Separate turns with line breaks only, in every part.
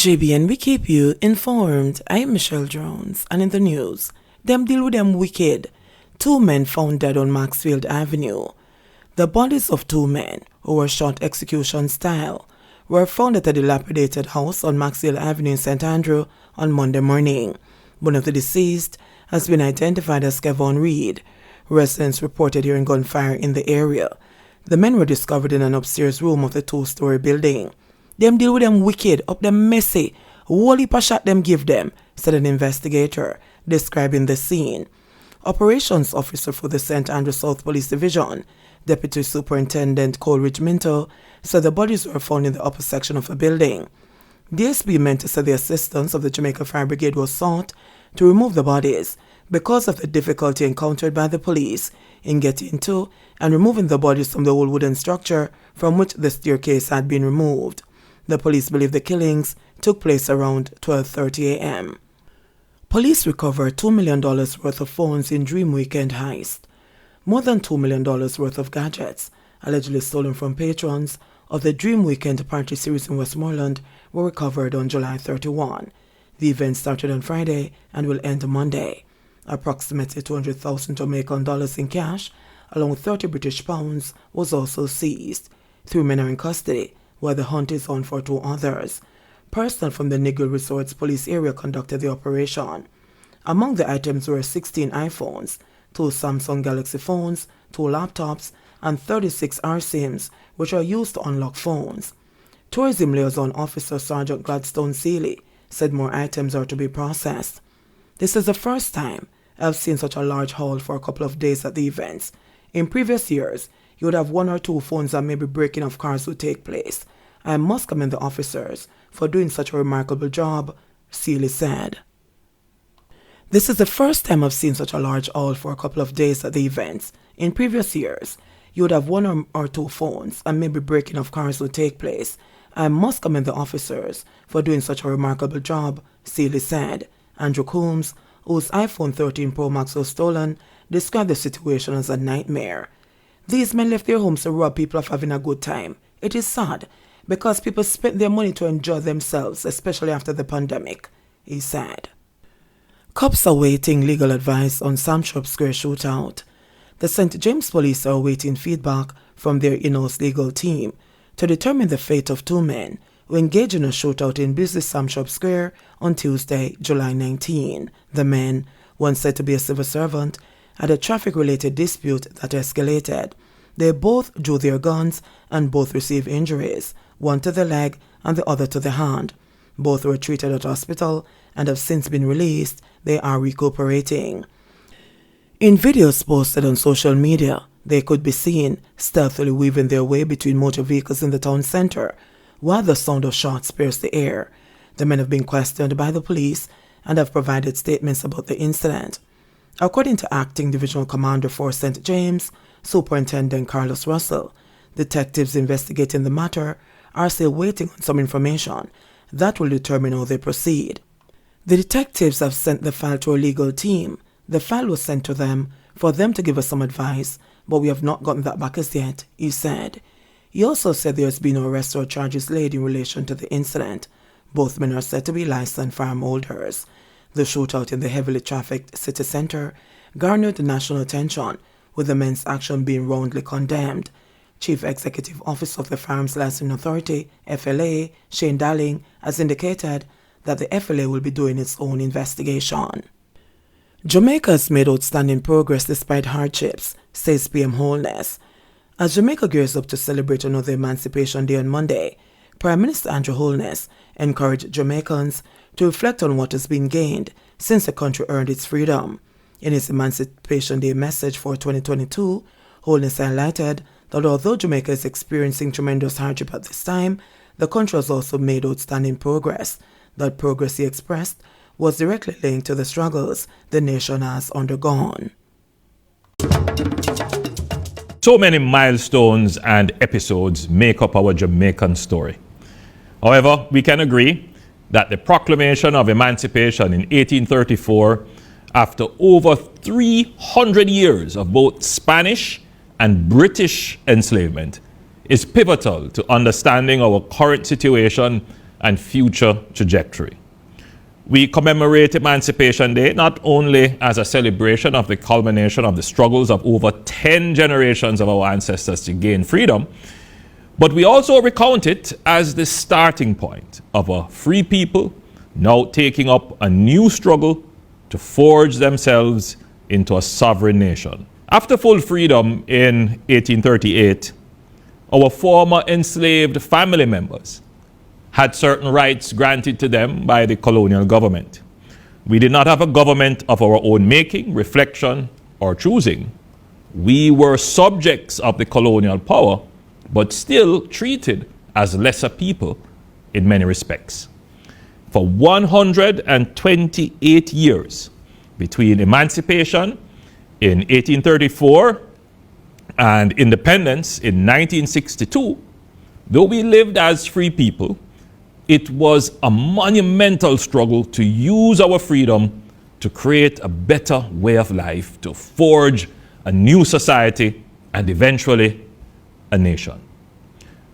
JBN, we keep you informed. I am Michelle Jones, and in the news, them deal with them wicked. 2 men found dead on Maxwell Avenue. The bodies of 2 men, who were shot execution style, were found at a dilapidated house on Maxwell Avenue in St. Andrew on Monday morning. One of the deceased has been identified as Kevon Reed. Residents reported hearing gunfire in the area. The men were discovered in an upstairs room of the 2-story building. Them deal with them wicked, up them messy. Whole heap of shot them give them, said an investigator, describing the scene. Operations officer for the St. Andrew South Police Division, Deputy Superintendent Coleridge Minto, said the bodies were found in the upper section of a building. DSP Minto said the assistance of the Jamaica Fire Brigade was sought to remove the bodies because of the difficulty encountered by the police in getting to and removing the bodies from the old wooden structure from which the staircase had been removed. The police believe the killings took place around 12:30 a.m. Police recovered $2 million worth of phones in Dream Weekend heist. More than $2 million worth of gadgets, allegedly stolen from patrons of the Dream Weekend party series in Westmoreland, were recovered on July 31. The event started on Friday and will end Monday. Approximately 200,000 Jamaican dollars in cash, along with 30 British pounds, was also seized. 3 men are in custody, while the hunt is on for 2 others. Personnel from the Nigel Resorts police area conducted the operation. Among the items were 16 iPhones, 2 Samsung Galaxy phones, 2 laptops, and 36 RSIMs, which are used to unlock phones. Tourism Liaison Officer Sergeant Gladstone Seeley said more items are to be processed. This is the first time I've seen such a large haul for a couple of days at the events. In previous years, you would have 1 or 2 phones and maybe breaking of cars would take place. I must commend the officers for doing such a remarkable job, Seeley said. This is the first time I've seen such a large haul for a couple of days at the events. In previous years, you would have 1 or 2 phones and maybe breaking of cars would take place. I must commend the officers for doing such a remarkable job, Seeley said. Andrew Coombs, whose iPhone 13 Pro Max was stolen, described the situation as a nightmare. These men left their homes to rob people of having a good time. It is sad, because people spent their money to enjoy themselves, especially after the pandemic, he said. Cops are awaiting legal advice on Samshop Square shootout. The St. James Police are awaiting feedback from their in-house legal team to determine the fate of 2 men who engaged in a shootout in busy Samshop Square on Tuesday, July 19. The men, one said to be a civil servant, had a traffic-related dispute that escalated. They both drew their guns and both received injuries, one to the leg and the other to the hand. Both were treated at hospital and have since been released. They are recuperating. In videos posted on social media, they could be seen stealthily weaving their way between motor vehicles in the town center, while the sound of shots pierced the air. The men have been questioned by the police and have provided statements about the incident. According to Acting Divisional Commander for St. James, Superintendent Carlos Russell, detectives investigating the matter are still waiting on some information that will determine how they proceed. The detectives have sent the file to our legal team. The file was sent to them for them to give us some advice, but we have not gotten that back as yet, he said. He also said there has been no arrest or charges laid in relation to the incident. Both men are said to be licensed farm holders. The shootout in the heavily trafficked city center garnered national attention, with the men's action being roundly condemned. Chief Executive Officer of the Firearms Licensing Authority, FLA, Shane Darling, has indicated that the FLA will be doing its own investigation. Jamaica has made outstanding progress despite hardships, says PM Holness. As Jamaica gears up to celebrate another Emancipation Day on Monday, Prime Minister Andrew Holness encouraged Jamaicans to reflect on what has been gained since the country earned its freedom. In his Emancipation Day message for 2022, Holness highlighted that although Jamaica is experiencing tremendous hardship at this time, the country has also made outstanding progress. That progress, he expressed, was directly linked to the struggles the nation has undergone.
So many milestones and episodes make up our Jamaican story. However, we can agree that the proclamation of emancipation in 1834, after over 300 years of both Spanish and British enslavement, is pivotal to understanding our current situation and future trajectory. We commemorate Emancipation Day not only as a celebration of the culmination of the struggles of over 10 generations of our ancestors to gain freedom, but we also recount it as the starting point of a free people now taking up a new struggle to forge themselves into a sovereign nation. After full freedom in 1838, our former enslaved family members had certain rights granted to them by the colonial government. We did not have a government of our own making, reflection, or choosing. We were subjects of the colonial power, but still treated as lesser people in many respects. For 128 years, between emancipation in 1834 and independence in 1962, though we lived as free people, it was a monumental struggle to use our freedom to create a better way of life, to forge a new society, and eventually a nation.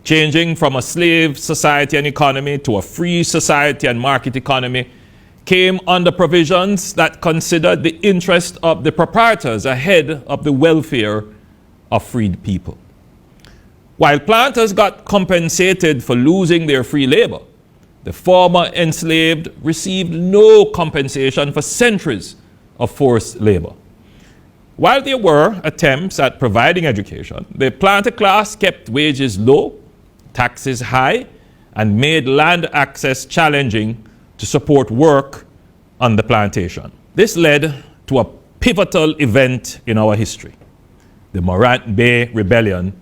Changing from a slave society and economy to a free society and market economy came under provisions that considered the interest of the proprietors ahead of the welfare of freed people. While planters got compensated for losing their free labor, the former enslaved received no compensation for centuries of forced labor. While there were attempts at providing education, the planter class kept wages low, taxes high, and made land access challenging to support work on the plantation. This led to a pivotal event in our history, the Morant Bay Rebellion,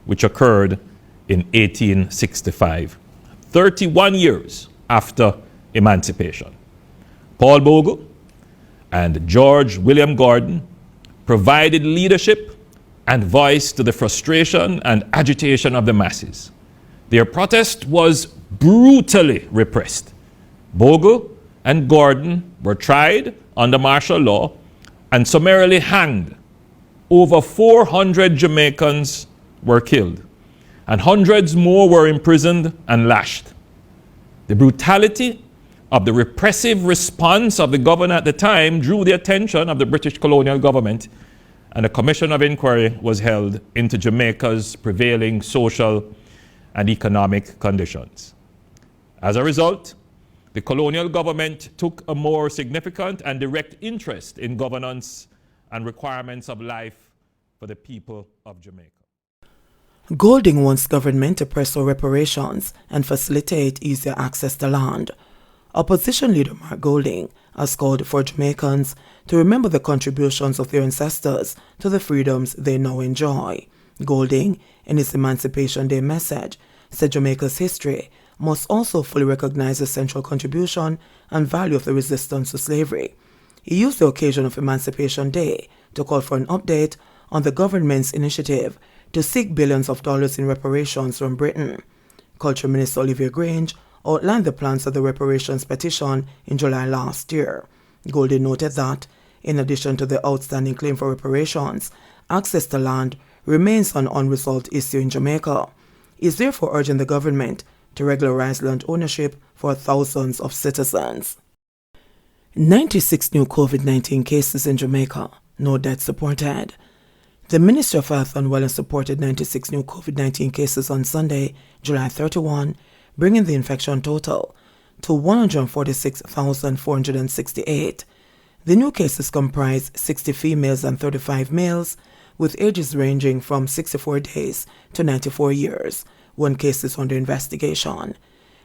which occurred in 1865, 31 years after emancipation. Paul Bogle and George William Gordon provided leadership and voice to the frustration and agitation of the masses. Their protest was brutally repressed. Bogle and Gordon were tried under martial law and summarily hanged. Over 400 Jamaicans were killed, and hundreds more were imprisoned and lashed. The brutality of the repressive response of the governor at the time drew the attention of the British colonial government, and a commission of inquiry was held into Jamaica's prevailing social and economic conditions. As a result, the colonial government took a more significant and direct interest in governance and requirements of life for the people of Jamaica.
Golding wants government to press for reparations and facilitate easier access to land. Opposition leader Mark Golding has called for Jamaicans to remember the contributions of their ancestors to the freedoms they now enjoy. Golding, in his Emancipation Day message, said Jamaica's history must also fully recognize the central contribution and value of the resistance to slavery. He used the occasion of Emancipation Day to call for an update on the government's initiative to seek billions of dollars in reparations from Britain. Culture Minister Olivia Grange outlined the plans of the reparations petition in July last year. Golding noted that, in addition to the outstanding claim for reparations, access to land remains an unresolved issue in Jamaica. He is therefore urging the government to regularize land ownership for thousands of citizens. 96 new COVID-19 cases in Jamaica, no deaths reported. The Ministry of Health and Wellness reported 96 new COVID-19 cases on Sunday, July 31, bringing the infection total to 146,468. The new cases comprise 60 females and 35 males, with ages ranging from 64 days to 94 years. One case is under investigation.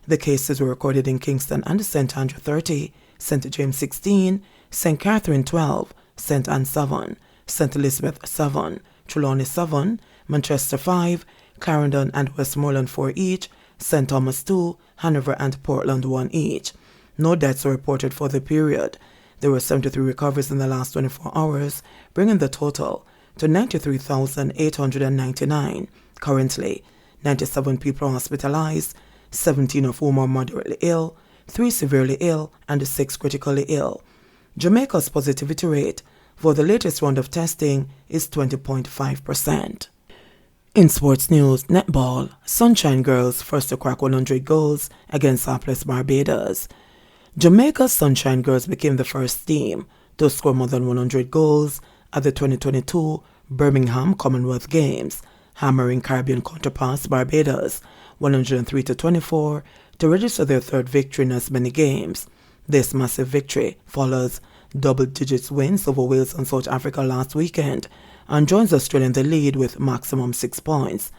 The cases were recorded in Kingston and St. Andrew 30, St. James 16, St. Catherine 12, St. Anne 7, St. Elizabeth 7, Trelawney 7, Manchester 5, Clarendon and Westmoreland 4 each, St. Thomas 2, Hanover and Portland 1 each. No deaths were reported for the period. There were 73 recoveries in the last 24 hours, bringing the total to 93,899. Currently, 97 people are hospitalized, 17 of whom are moderately ill, 3 severely ill, and 6 critically ill. Jamaica's positivity rate for the latest round of testing is 20.5%. In sports news, netball, Sunshine Girls first to crack 100 goals against hapless Barbados. Jamaica's Sunshine Girls became the first team to score more than 100 goals at the 2022 Birmingham Commonwealth Games, hammering Caribbean counterparts Barbados 103-24 to register their third victory in as many games. This massive victory follows double-digit wins over Wales and South Africa last weekend and joins Australia in the lead with maximum 6 points.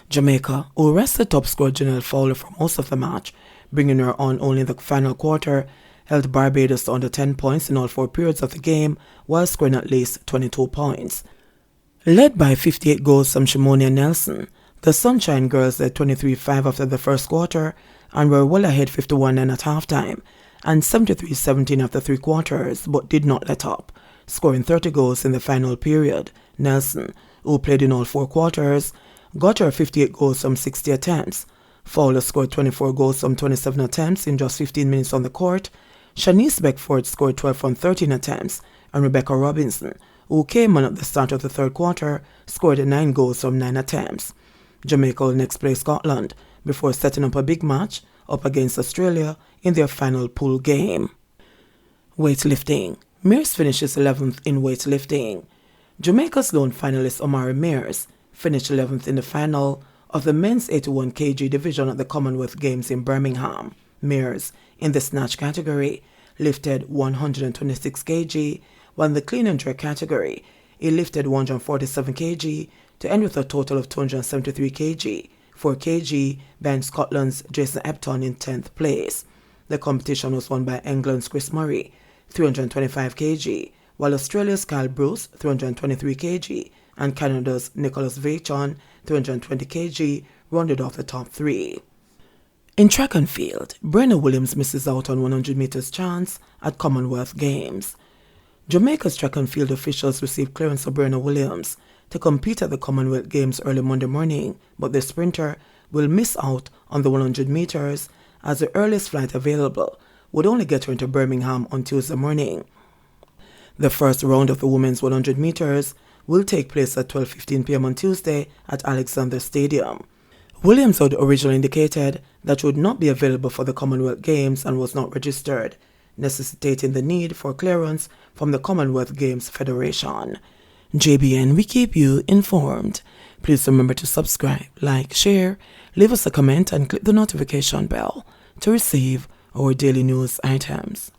Jamaica, who rested top scorer Janelle Fowler for most of the match, bringing her on only in the final quarter, held Barbados to under 10 points in all 4 periods of the game while scoring at least 22 points. Led by 58 goals from Shimonia Nelson, the Sunshine Girls led 23-5 after the first quarter and were well ahead 51-9 at halftime and 73-17 after 3 quarters, but did not let up, scoring 30 goals in the final period. Nelson, who played in all 4 quarters, got her 58 goals from 60 attempts. Fowler scored 24 goals from 27 attempts in just 15 minutes on the court. Shanice Beckford scored 12 from 13 attempts, and Rebecca Robinson, who came on at the start of the third quarter, scored 9 goals from 9 attempts. Jamaica will next play Scotland before setting up a big match up against Australia in their final pool game. Weightlifting. Mears finishes 11th in weightlifting. Jamaica's lone finalist Omari Mears finished 11th in the final of the men's 81 kg division at the Commonwealth Games in Birmingham. Mears, in the snatch category, lifted 126 kg, while in the clean and jerk category, he lifted 147 kg to end with a total of 273 kg, 4 kg behind Scotland's Jason Epton in 10th place. The competition was won by England's Chris Murray, 325 kg, while Australia's Kyle Bruce, 323 kg, and Canada's Nicholas Vachon, 320 kg, rounded off the top 3. In track and field, Brenna Williams misses out on 100 meters chance at Commonwealth Games. Jamaica's track and field officials received clearance for Brenna Williams to compete at the Commonwealth Games early Monday morning, but the sprinter will miss out on the 100 meters as the earliest flight available would only get her into Birmingham on Tuesday morning. The first round of the women's 100 meters will take place at 12:15 p.m. on Tuesday at Alexander Stadium. Williams had originally indicated that she would not be available for the Commonwealth Games and was not registered, necessitating the need for clearance from the Commonwealth Games Federation. JBN, we keep you informed. Please remember to subscribe, like, share, leave us a comment and click the notification bell to receive our daily news items.